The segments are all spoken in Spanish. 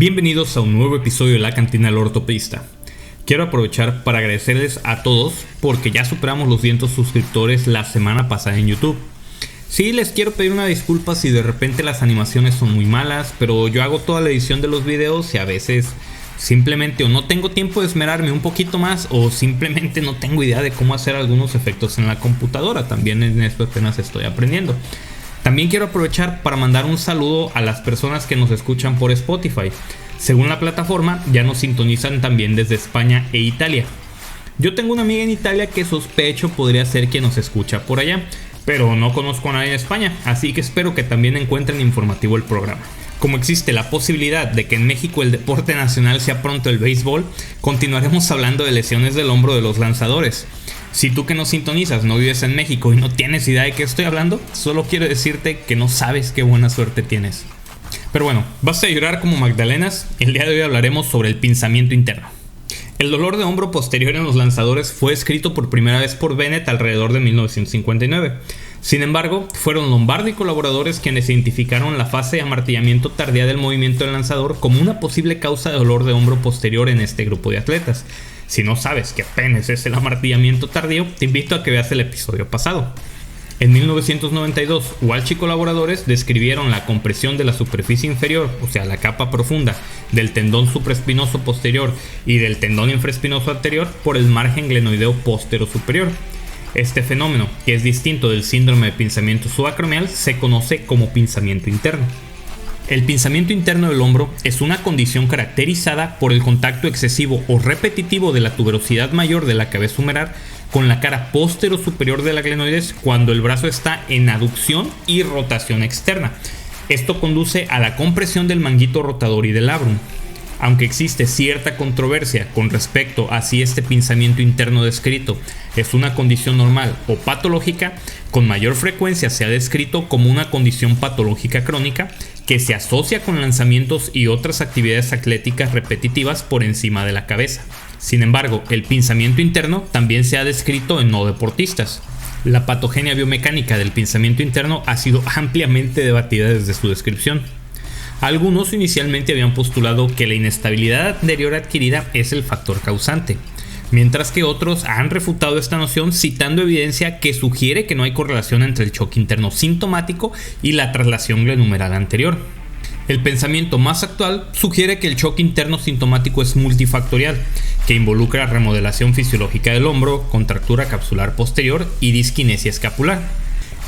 Bienvenidos a un nuevo episodio de La Cantina del Ortopedista. Quiero aprovechar para agradecerles a todos porque ya superamos los 200 suscriptores la semana pasada en YouTube. Sí, les quiero pedir una disculpa si de repente las animaciones son muy malas, pero yo hago toda la edición de los videos y a veces simplemente o no tengo tiempo de esmerarme un poquito más o simplemente no tengo idea de cómo hacer algunos efectos en la computadora. También en esto apenas estoy aprendiendo. También quiero aprovechar para mandar un saludo a las personas que nos escuchan por Spotify. Según la plataforma, ya nos sintonizan también desde España e Italia. Yo tengo una amiga en Italia que sospecho podría ser quien nos escucha por allá, pero no conozco a nadie en España, así que espero que también encuentren informativo el programa. Como existe la posibilidad de que en México el deporte nacional sea pronto el béisbol, continuaremos hablando de lesiones del hombro de los lanzadores. Si tú que nos sintonizas no vives en México y no tienes idea de qué estoy hablando, solo quiero decirte que no sabes qué buena suerte tienes. Pero bueno, basta de llorar como magdalenas. El día de hoy hablaremos sobre el pinzamiento interno. El dolor de hombro posterior en los lanzadores fue descrito por primera vez por Bennett alrededor de 1959. Sin embargo, fueron Lombardi y colaboradores quienes identificaron la fase de amartillamiento tardía del movimiento del lanzador como una posible causa de dolor de hombro posterior en este grupo de atletas. Si no sabes qué apenas es el amartillamiento tardío, te invito a que veas el episodio pasado. En 1992, Walsh y colaboradores describieron la compresión de la superficie inferior, o sea, la capa profunda, del tendón supraespinoso posterior y del tendón infraespinoso anterior por el margen glenoideo póstero superior. Este fenómeno, que es distinto del síndrome de pinzamiento subacromial, se conoce como pinzamiento interno. El pinzamiento interno del hombro es una condición caracterizada por el contacto excesivo o repetitivo de la tuberosidad mayor de la cabeza humeral con la cara póstero superior de la glenoides cuando el brazo está en aducción y rotación externa. Esto conduce a la compresión del manguito rotador y del labrum. Aunque existe cierta controversia con respecto a si este pinzamiento interno descrito es una condición normal o patológica, con mayor frecuencia se ha descrito como una condición patológica crónica que se asocia con lanzamientos y otras actividades atléticas repetitivas por encima de la cabeza. Sin embargo, el pinzamiento interno también se ha descrito en no deportistas. La patogenia biomecánica del pinzamiento interno ha sido ampliamente debatida desde su descripción. Algunos inicialmente habían postulado que la inestabilidad anterior adquirida es el factor causante, mientras que otros han refutado esta noción citando evidencia que sugiere que no hay correlación entre el choque interno sintomático y la traslación glenumeral anterior. El pensamiento más actual sugiere que el choque interno sintomático es multifactorial, que involucra remodelación fisiológica del hombro, contractura capsular posterior y disquinesia escapular.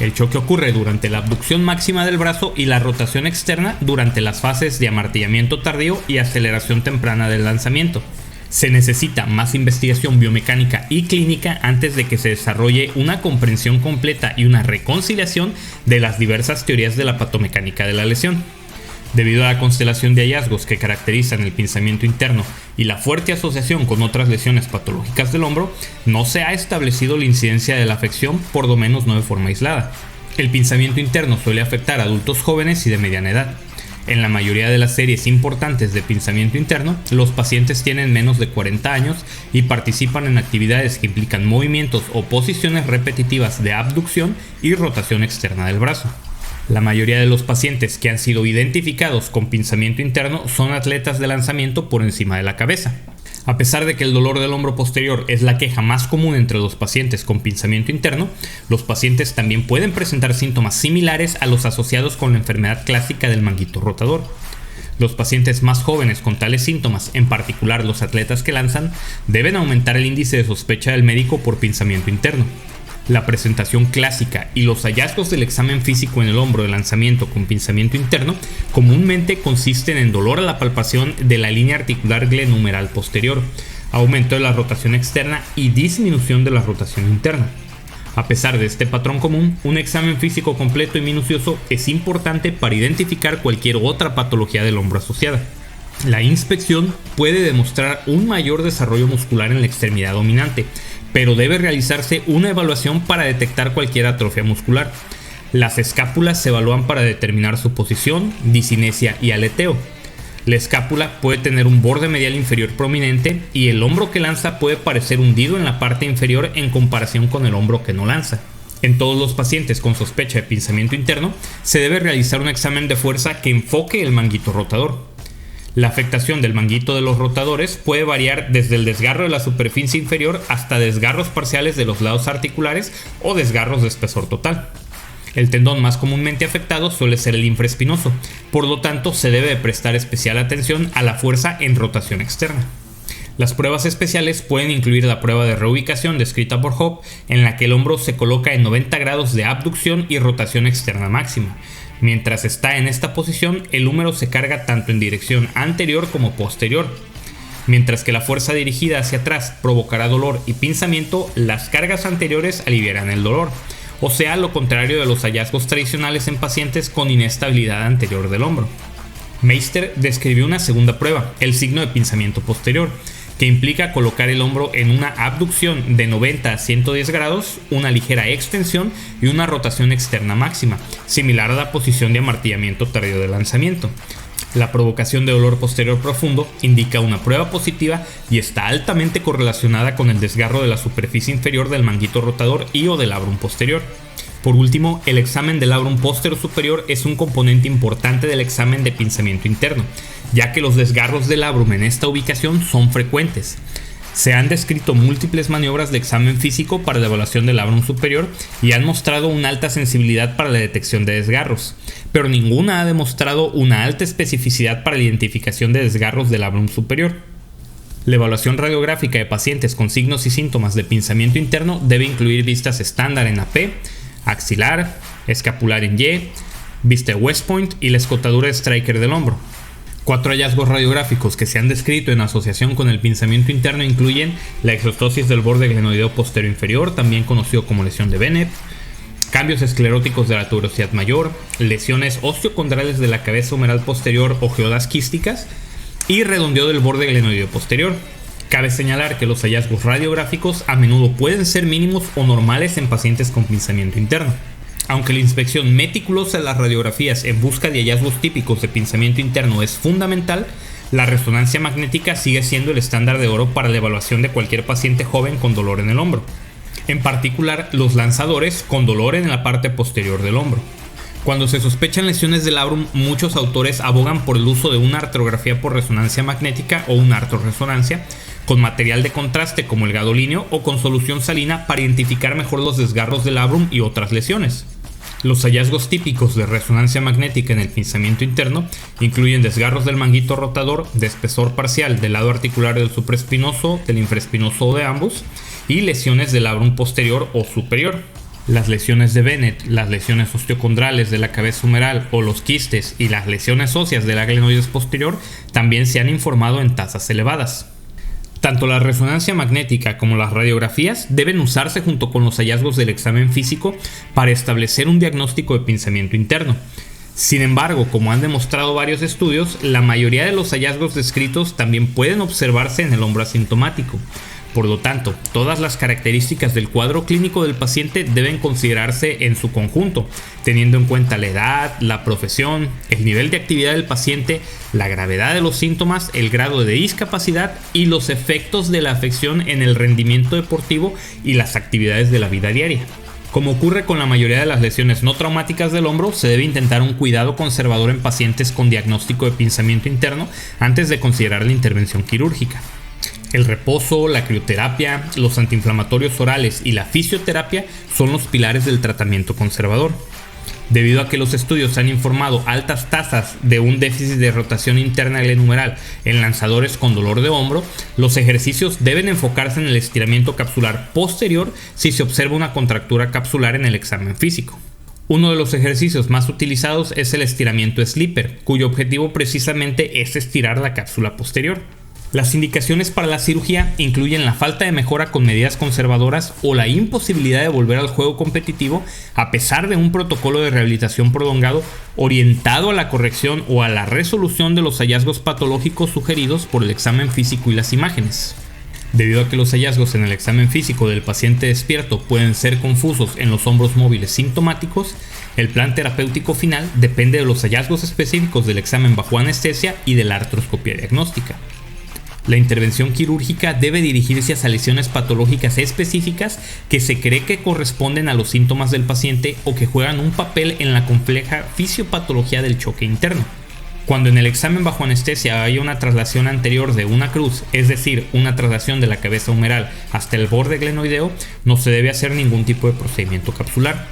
El choque ocurre durante la abducción máxima del brazo y la rotación externa durante las fases de amartillamiento tardío y aceleración temprana del lanzamiento. Se necesita más investigación biomecánica y clínica antes de que se desarrolle una comprensión completa y una reconciliación de las diversas teorías de la patomecánica de la lesión. Debido a la constelación de hallazgos que caracterizan el pinzamiento interno y la fuerte asociación con otras lesiones patológicas del hombro, no se ha establecido la incidencia de la afección por lo menos no de forma aislada. El pinzamiento interno suele afectar a adultos jóvenes y de mediana edad. En la mayoría de las series importantes de pinzamiento interno, los pacientes tienen menos de 40 años y participan en actividades que implican movimientos o posiciones repetitivas de abducción y rotación externa del brazo. La mayoría de los pacientes que han sido identificados con pinzamiento interno son atletas de lanzamiento por encima de la cabeza. A pesar de que el dolor del hombro posterior es la queja más común entre los pacientes con pinzamiento interno, los pacientes también pueden presentar síntomas similares a los asociados con la enfermedad clásica del manguito rotador. Los pacientes más jóvenes con tales síntomas, en particular los atletas que lanzan, deben aumentar el índice de sospecha del médico por pinzamiento interno. La presentación clásica y los hallazgos del examen físico en el hombro de lanzamiento con pinzamiento interno comúnmente consisten en dolor a la palpación de la línea articular glenumeral posterior, aumento de la rotación externa y disminución de la rotación interna. A pesar de este patrón común, un examen físico completo y minucioso es importante para identificar cualquier otra patología del hombro asociada. La inspección puede demostrar un mayor desarrollo muscular en la extremidad dominante, pero debe realizarse una evaluación para detectar cualquier atrofia muscular. Las escápulas se evalúan para determinar su posición, discinesia y aleteo. La escápula puede tener un borde medial inferior prominente y el hombro que lanza puede parecer hundido en la parte inferior en comparación con el hombro que no lanza. En todos los pacientes con sospecha de pinzamiento interno, se debe realizar un examen de fuerza que enfoque el manguito rotador. La afectación del manguito de los rotadores puede variar desde el desgarro de la superficie inferior hasta desgarros parciales de los lados articulares o desgarros de espesor total. El tendón más comúnmente afectado suele ser el infraespinoso, por lo tanto se debe de prestar especial atención a la fuerza en rotación externa. Las pruebas especiales pueden incluir la prueba de reubicación descrita por Hopp, en la que el hombro se coloca en 90 grados de abducción y rotación externa máxima. Mientras está en esta posición, el húmero se carga tanto en dirección anterior como posterior. Mientras que la fuerza dirigida hacia atrás provocará dolor y pinzamiento, las cargas anteriores aliviarán el dolor. O sea, lo contrario de los hallazgos tradicionales en pacientes con inestabilidad anterior del hombro. Meister describió una segunda prueba, el signo de pinzamiento posterior, que implica colocar el hombro en una abducción de 90 a 110 grados, una ligera extensión y una rotación externa máxima, similar a la posición de amartillamiento tardío de lanzamiento. La provocación de dolor posterior profundo indica una prueba positiva y está altamente correlacionada con el desgarro de la superficie inferior del manguito rotador y o del labrum posterior. Por último, el examen del labrum posterior superior es un componente importante del examen de pinzamiento interno, ya que los desgarros del labrum en esta ubicación son frecuentes. Se han descrito múltiples maniobras de examen físico para la evaluación del labrum superior y han mostrado una alta sensibilidad para la detección de desgarros, pero ninguna ha demostrado una alta especificidad para la identificación de desgarros del labrum superior. La evaluación radiográfica de pacientes con signos y síntomas de pinzamiento interno debe incluir vistas estándar en AP, axilar, escapular en Y, vista de West Point y la escotadura de Stryker del hombro. 4 hallazgos radiográficos que se han descrito en asociación con el pinzamiento interno incluyen la exostosis del borde glenoideo posterior inferior, también conocido como lesión de Bennett, cambios escleróticos de la tuberosidad mayor, lesiones osteocondrales de la cabeza humeral posterior o geodas quísticas y redondeo del borde glenoideo posterior. Cabe señalar que los hallazgos radiográficos a menudo pueden ser mínimos o normales en pacientes con pinzamiento interno. Aunque la inspección meticulosa de las radiografías en busca de hallazgos típicos de pinzamiento interno es fundamental, la resonancia magnética sigue siendo el estándar de oro para la evaluación de cualquier paciente joven con dolor en el hombro, en particular los lanzadores con dolor en la parte posterior del hombro. Cuando se sospechan lesiones del labrum, muchos autores abogan por el uso de una artrografía por resonancia magnética o una artroresonancia con material de contraste como el gadolíneo o con solución salina para identificar mejor los desgarros del labrum y otras lesiones. Los hallazgos típicos de resonancia magnética en el pinzamiento interno incluyen desgarros del manguito rotador de espesor parcial del lado articular del supraespinoso, del infraespinoso o de ambos, y lesiones del labrum posterior o superior. Las lesiones de Bennett, las lesiones osteocondrales de la cabeza humeral o los quistes y las lesiones óseas de la glenoides posterior también se han informado en tasas elevadas. Tanto la resonancia magnética como las radiografías deben usarse junto con los hallazgos del examen físico para establecer un diagnóstico de pinzamiento interno. Sin embargo, como han demostrado varios estudios, la mayoría de los hallazgos descritos también pueden observarse en el hombro asintomático. Por lo tanto, todas las características del cuadro clínico del paciente deben considerarse en su conjunto, teniendo en cuenta la edad, la profesión, el nivel de actividad del paciente, la gravedad de los síntomas, el grado de discapacidad y los efectos de la afección en el rendimiento deportivo y las actividades de la vida diaria. Como ocurre con la mayoría de las lesiones no traumáticas del hombro, se debe intentar un cuidado conservador en pacientes con diagnóstico de pinzamiento interno antes de considerar la intervención quirúrgica. El reposo, la crioterapia, los antiinflamatorios orales y la fisioterapia son los pilares del tratamiento conservador. Debido a que los estudios han informado altas tasas de un déficit de rotación interna glenumeral en lanzadores con dolor de hombro, los ejercicios deben enfocarse en el estiramiento capsular posterior si se observa una contractura capsular en el examen físico. Uno de los ejercicios más utilizados es el estiramiento slipper, cuyo objetivo precisamente es estirar la cápsula posterior. Las indicaciones para la cirugía incluyen la falta de mejora con medidas conservadoras o la imposibilidad de volver al juego competitivo a pesar de un protocolo de rehabilitación prolongado orientado a la corrección o a la resolución de los hallazgos patológicos sugeridos por el examen físico y las imágenes. Debido a que los hallazgos en el examen físico del paciente despierto pueden ser confusos en los hombros móviles sintomáticos, el plan terapéutico final depende de los hallazgos específicos del examen bajo anestesia y de la artroscopia diagnóstica. La intervención quirúrgica debe dirigirse hacia lesiones patológicas específicas que se cree que corresponden a los síntomas del paciente o que juegan un papel en la compleja fisiopatología del choque interno. Cuando en el examen bajo anestesia haya una traslación anterior de una cruz, es decir, una traslación de la cabeza humeral hasta el borde glenoideo, no se debe hacer ningún tipo de procedimiento capsular.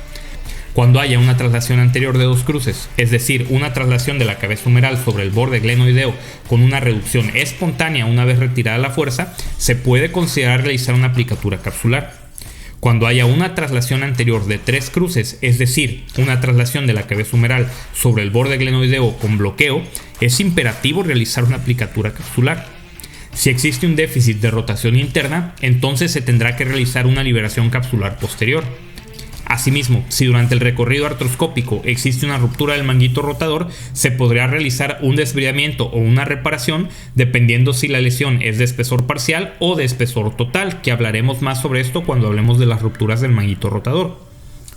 Cuando haya una traslación anterior de dos cruces, es decir, una traslación de la cabeza humeral sobre el borde glenoideo con una reducción espontánea una vez retirada la fuerza, se puede considerar realizar una aplicatura capsular. Cuando haya una traslación anterior de tres cruces, es decir, una traslación de la cabeza humeral sobre el borde glenoideo con bloqueo, es imperativo realizar una aplicatura capsular. Si existe un déficit de rotación interna, entonces se tendrá que realizar una liberación capsular posterior. Asimismo, si durante el recorrido artroscópico existe una ruptura del manguito rotador, se podrá realizar un desbridamiento o una reparación dependiendo si la lesión es de espesor parcial o de espesor total, que hablaremos más sobre esto cuando hablemos de las rupturas del manguito rotador.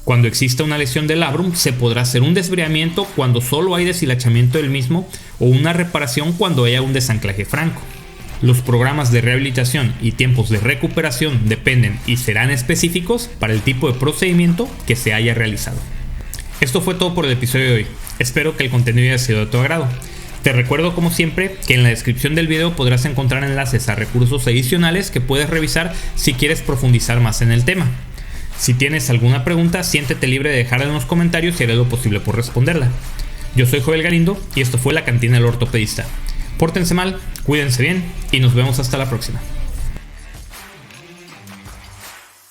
Cuando exista una lesión del labrum, se podrá hacer un desbridamiento cuando solo hay deshilachamiento del mismo o una reparación cuando haya un desanclaje franco. Los programas de rehabilitación y tiempos de recuperación dependen y serán específicos para el tipo de procedimiento que se haya realizado. Esto fue todo por el episodio de hoy. Espero que el contenido haya sido de tu agrado. Te recuerdo como siempre que en la descripción del video podrás encontrar enlaces a recursos adicionales que puedes revisar si quieres profundizar más en el tema. Si tienes alguna pregunta, siéntete libre de dejarla en los comentarios y haré lo posible por responderla. Yo soy Joel Galindo y esto fue La Cantina del Ortopedista. Pórtense mal, cuídense bien y nos vemos hasta la próxima.